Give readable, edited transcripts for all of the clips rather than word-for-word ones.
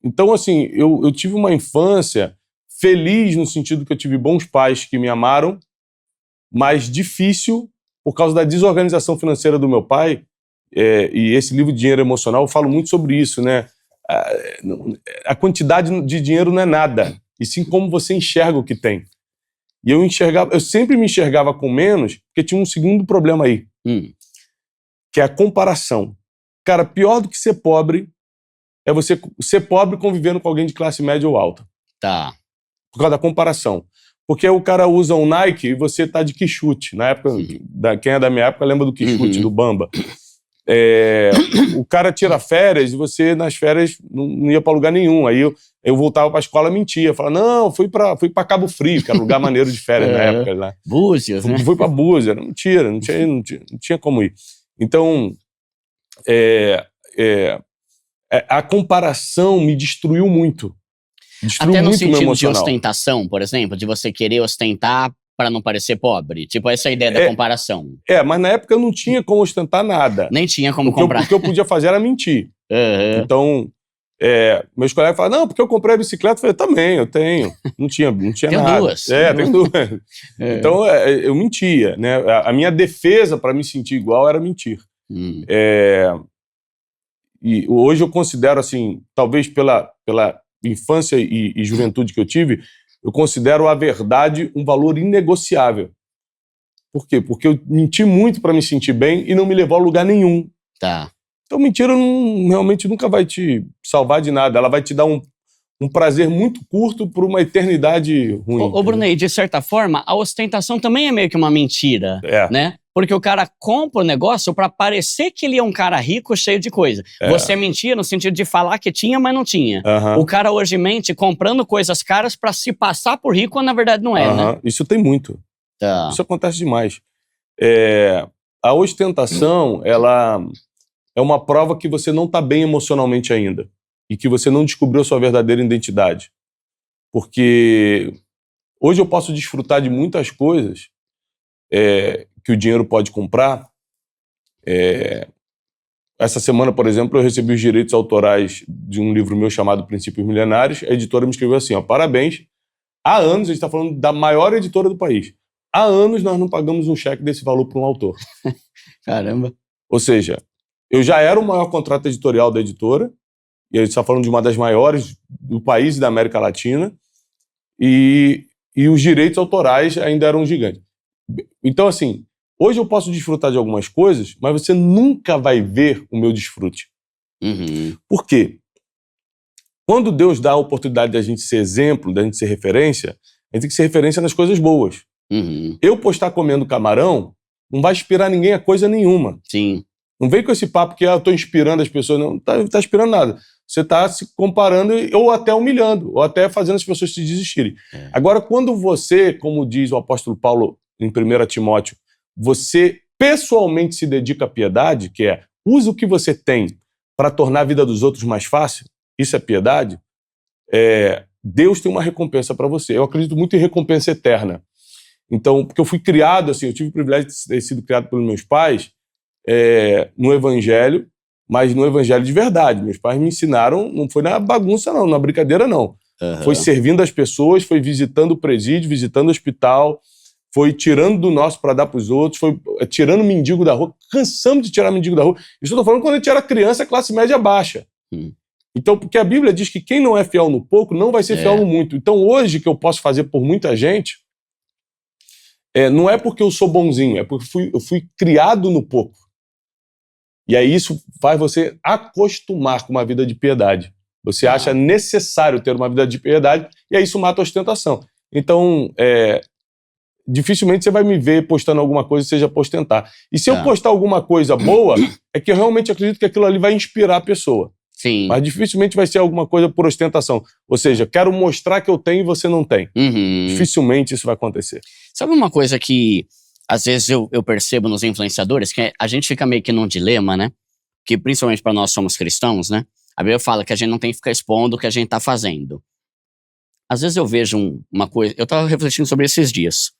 Então, assim, eu tive uma infância feliz no sentido que eu tive bons pais que me amaram, mas difícil por causa da desorganização financeira do meu pai. E esse livro Dinheiro Emocional, eu falo muito sobre isso, né? A quantidade de dinheiro não é nada, e sim como você enxerga o que tem. E eu sempre me enxergava com menos, porque tinha um segundo problema aí, que é a comparação. Cara, pior do que ser pobre é você ser pobre convivendo com alguém de classe média ou alta. Tá. Por causa da comparação. Porque o cara usa um Nike e você tá de quichute. Na época, quem é da minha época lembra do quichute, do Bamba. O cara tira férias e você, nas férias, não ia pra lugar nenhum. Aí eu voltava pra escola e mentia. Falava, não, fui pra Cabo Frio, que era lugar maneiro de férias na época. Lá. Búzios, né? Fui pra Búzios. Mentira, não tinha como ir. Então, a comparação me destruiu muito. Até no muito sentido de ostentação, por exemplo, de você querer ostentar para não parecer pobre. Tipo, essa ideia da comparação. Mas na época eu não tinha como ostentar nada. Nem tinha como comprar. O que eu podia fazer era mentir. Então, meus colegas falavam, não, porque eu comprei a bicicleta. Eu falei, também, eu tenho. Não tinha nada. Duas. Tenho duas. Então, eu mentia, né? A minha defesa para me sentir igual era mentir. E hoje eu considero, assim, talvez pela infância e juventude que eu tive, eu considero a verdade um valor inegociável. Por quê? Porque eu menti muito para me sentir bem e não me levou a lugar nenhum. Tá. Então mentira realmente nunca vai te salvar de nada. Ela vai te dar um prazer muito curto por uma eternidade ruim. Ô Brunei, de certa forma, a ostentação também é meio que uma mentira, né? Porque o cara compra o negócio pra parecer que ele é um cara rico, cheio de coisa. Você mentia no sentido de falar que tinha, mas não tinha. O cara hoje mente comprando coisas caras pra se passar por rico, quando na verdade não é, né? Isso tem muito. Tá. Isso acontece demais. A ostentação, ela é uma prova que você não tá bem emocionalmente ainda. E que você não descobriu a sua verdadeira identidade. Porque hoje eu posso desfrutar de muitas coisas que o dinheiro pode comprar. Essa semana, por exemplo, eu recebi os direitos autorais de um livro meu chamado Princípios Milenários. A editora me escreveu assim, parabéns. Há anos, a gente está falando da maior editora do país. Há anos nós não pagamos um cheque desse valor para um autor. Caramba. Ou seja, eu já era o maior contrato editorial da editora, e a gente está falando de uma das maiores do país e da América Latina, e os direitos autorais ainda eram gigantes. Então, assim, hoje eu posso desfrutar de algumas coisas, mas você nunca vai ver o meu desfrute. Por quê? Quando Deus dá a oportunidade de a gente ser exemplo, de a gente ser referência, a gente tem que ser referência nas coisas boas. Eu postar comendo camarão não vai inspirar ninguém a coisa nenhuma. Sim. Não vem com esse papo que eu estou inspirando as pessoas, não tá inspirando nada. Você está se comparando ou até humilhando, ou até fazendo as pessoas se desistirem. Agora, quando você, como diz o apóstolo Paulo em 1 Timóteo, você pessoalmente se dedica à piedade, que é usa o que você tem para tornar a vida dos outros mais fácil, isso é piedade, Deus tem uma recompensa para você. Eu acredito muito em recompensa eterna. Então, porque eu fui criado, assim, eu tive o privilégio de ter sido criado pelos meus pais no evangelho, mas no evangelho de verdade. Meus pais me ensinaram, não foi na bagunça não, na brincadeira não. Foi servindo as pessoas, foi visitando o presídio, visitando o hospital, foi tirando do nosso para dar para os outros, foi tirando mendigo da rua, cansamos de tirar mendigo da rua. Isso eu estou falando quando a gente era criança, classe média baixa. Então, porque a Bíblia diz que quem não é fiel no pouco não vai ser fiel no muito. Então, hoje, que eu posso fazer por muita gente, não é porque eu sou bonzinho, é porque eu fui criado no pouco. E aí isso faz você acostumar com uma vida de piedade. Você acha necessário ter uma vida de piedade, e aí isso mata a ostentação. Então, dificilmente você vai me ver postando alguma coisa, seja pra ostentar. E se eu postar alguma coisa boa, é que eu realmente acredito que aquilo ali vai inspirar a pessoa. Sim. Mas dificilmente vai ser alguma coisa por ostentação. Ou seja, quero mostrar que eu tenho e você não tem. Dificilmente isso vai acontecer. Sabe uma coisa que às vezes eu percebo nos influenciadores, que a gente fica meio que num dilema, né? Que principalmente para nós somos cristãos, né? A Bíblia fala que a gente não tem que ficar expondo o que a gente tá fazendo. Às vezes eu vejo uma coisa, eu tava refletindo sobre esses dias,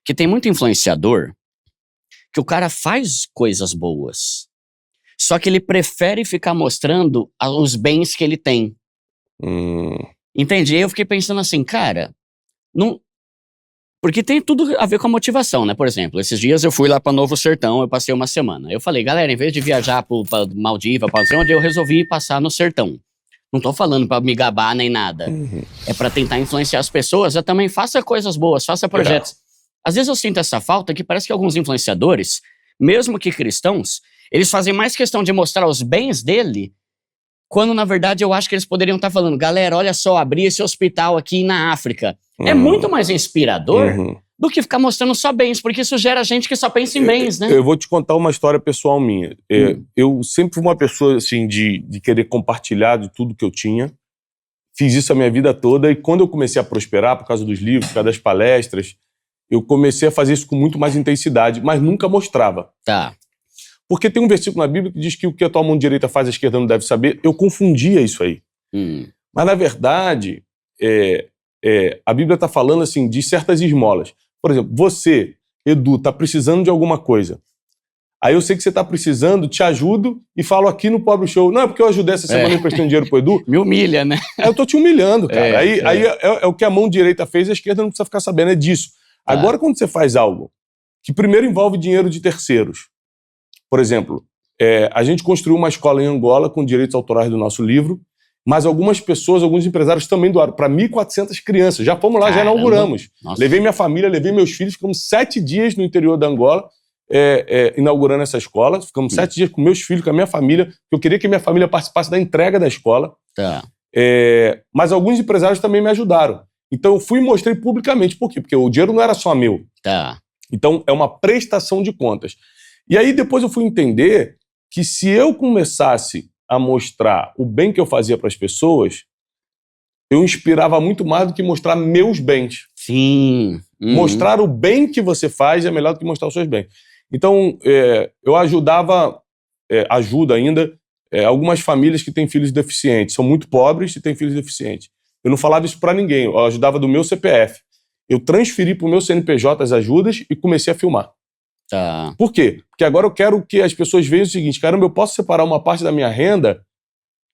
que tem muito influenciador que o cara faz coisas boas, só que ele prefere ficar mostrando os bens que ele tem. Entende? Aí eu fiquei pensando assim, cara, não... Porque tem tudo a ver com a motivação, né? Por exemplo, esses dias eu fui lá pra Novo Sertão, eu passei uma semana. Eu falei, galera, em vez de viajar pra Maldiva, pra onde eu resolvi passar no sertão. Não tô falando pra me gabar nem nada. É pra tentar influenciar as pessoas. Eu também faça coisas boas, faça projetos. Às vezes eu sinto essa falta que parece que alguns influenciadores, mesmo que cristãos, eles fazem mais questão de mostrar os bens dele, quando na verdade eu acho que eles poderiam estar falando, galera, olha só, abri esse hospital aqui na África. É muito mais inspirador do que ficar mostrando só bens, porque isso gera gente que só pensa em bens, né? Eu vou te contar uma história pessoal minha. Eu sempre fui uma pessoa, assim, de querer compartilhar de tudo que eu tinha. Fiz isso a minha vida toda, e quando eu comecei a prosperar, por causa dos livros, por causa das palestras, eu comecei a fazer isso com muito mais intensidade, mas nunca mostrava. Tá. Porque tem um versículo na Bíblia que diz que o que a tua mão direita faz, a esquerda não deve saber. Eu confundia isso aí. Mas, na verdade, a Bíblia está falando assim, de certas esmolas. Por exemplo, você, Edu, está precisando de alguma coisa. Aí eu sei que você está precisando, te ajudo e falo aqui no Pobre Show. Não, é porque eu ajudei essa semana emprestando dinheiro pro Edu. Me humilha, né? Eu tô te humilhando, cara. Aí é o que a mão direita fez, a esquerda não precisa ficar sabendo, é disso. Agora, quando você faz algo que primeiro envolve dinheiro de terceiros, por exemplo, a gente construiu uma escola em Angola com direitos autorais do nosso livro, mas algumas pessoas, alguns empresários também doaram para 1.400 crianças. Já fomos lá, já inauguramos. Nossa. Levei minha família, levei meus filhos, ficamos 7 dias no interior da Angola inaugurando essa escola. Ficamos 7 dias com meus filhos, com a minha família, porque eu queria que minha família participasse da entrega da escola. Tá. Mas alguns empresários também me ajudaram. Então eu fui e mostrei publicamente. Por quê? Porque o dinheiro não era só meu. Tá. Então é uma prestação de contas. E aí depois eu fui entender que se eu começasse a mostrar o bem que eu fazia para as pessoas, eu inspirava muito mais do que mostrar meus bens. Sim. Mostrar o bem que você faz é melhor do que mostrar os seus bens. Então, eu ajudo ainda algumas famílias que têm filhos deficientes. São muito pobres e têm filhos deficientes. Eu não falava isso para ninguém, eu ajudava do meu CPF. Eu transferi para o meu CNPJ as ajudas e comecei a filmar. Tá. Por quê? Porque agora eu quero que as pessoas vejam o seguinte, caramba, eu posso separar uma parte da minha renda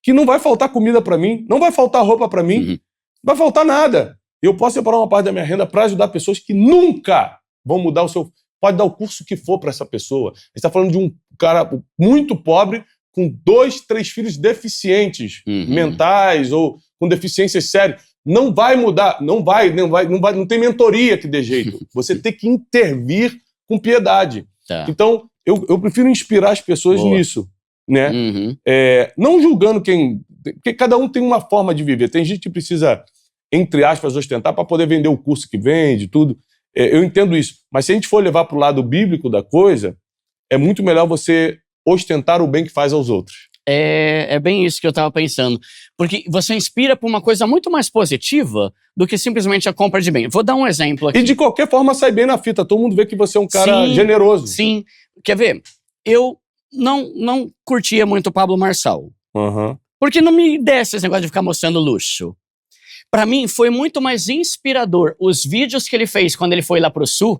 que não vai faltar comida para mim, não vai faltar roupa para mim, não vai faltar nada. Eu posso separar uma parte da minha renda para ajudar pessoas que nunca vão mudar o seu... Pode dar o curso que for para essa pessoa. A gente está falando de um cara muito pobre com 2, 3 filhos deficientes mentais ou com deficiências sérias. Não vai mudar, não tem mentoria que dê jeito. Você tem que intervir com piedade. Tá. Então, eu prefiro inspirar as pessoas nisso, né? Não julgando quem... Porque cada um tem uma forma de viver. Tem gente que precisa, entre aspas, ostentar para poder vender o curso que vende, tudo. Eu entendo isso. Mas se a gente for levar para o lado bíblico da coisa, é muito melhor você ostentar o bem que faz aos outros. É bem isso que eu estava pensando. Porque você inspira para uma coisa muito mais positiva do que simplesmente a compra de bem. Vou dar um exemplo aqui. E de qualquer forma sai bem na fita. Todo mundo vê que você é um cara generoso. Sim. Quer ver? Eu não curtia muito o Pablo Marçal. Porque não me desce esse negócio de ficar mostrando luxo. Pra mim, foi muito mais inspirador os vídeos que ele fez quando ele foi lá pro sul,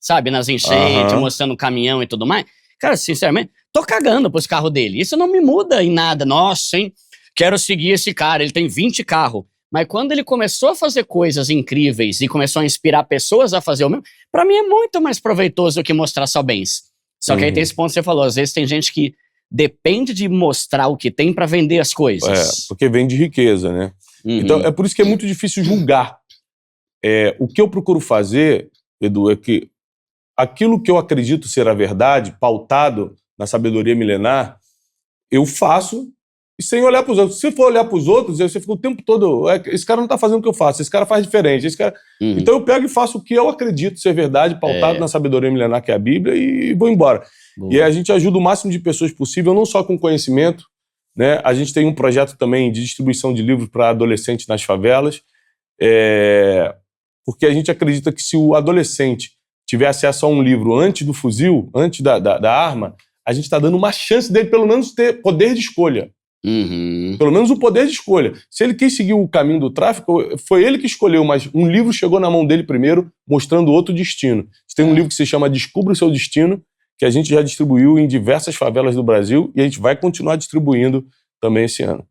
sabe? Nas enchentes, mostrando o caminhão e tudo mais. Cara, sinceramente, tô cagando pros carros dele. Isso não me muda em nada. Nossa, hein? Quero seguir esse cara, ele tem 20 carros. Mas quando ele começou a fazer coisas incríveis e começou a inspirar pessoas a fazer o mesmo, pra mim é muito mais proveitoso do que mostrar só bens. Só que aí tem esse ponto que você falou, às vezes tem gente que depende de mostrar o que tem pra vender as coisas. Porque vem de riqueza, né? Então, é por isso que é muito difícil julgar. O que eu procuro fazer, Edu, é que aquilo que eu acredito ser a verdade, pautado na sabedoria milenar, eu faço e sem olhar para os outros. Se for olhar para os outros, você fica o tempo todo, esse cara não está fazendo o que eu faço, esse cara faz diferente. Esse cara... Então eu pego e faço o que eu acredito ser verdade, pautado na sabedoria milenar, que é a Bíblia, e vou embora. Boa. E a gente ajuda o máximo de pessoas possível, não só com conhecimento, né? A gente tem um projeto também de distribuição de livros para adolescentes nas favelas, porque a gente acredita que se o adolescente tiver acesso a um livro antes do fuzil, antes da arma, a gente está dando uma chance dele pelo menos ter poder de escolha. Pelo menos o poder de escolha. Se ele quis seguir o caminho do tráfico, foi ele que escolheu, mas um livro chegou na mão dele primeiro, mostrando outro destino. Tem um livro que se chama Descubra o Seu Destino, que a gente já distribuiu em diversas favelas do Brasil e a gente vai continuar distribuindo também esse ano.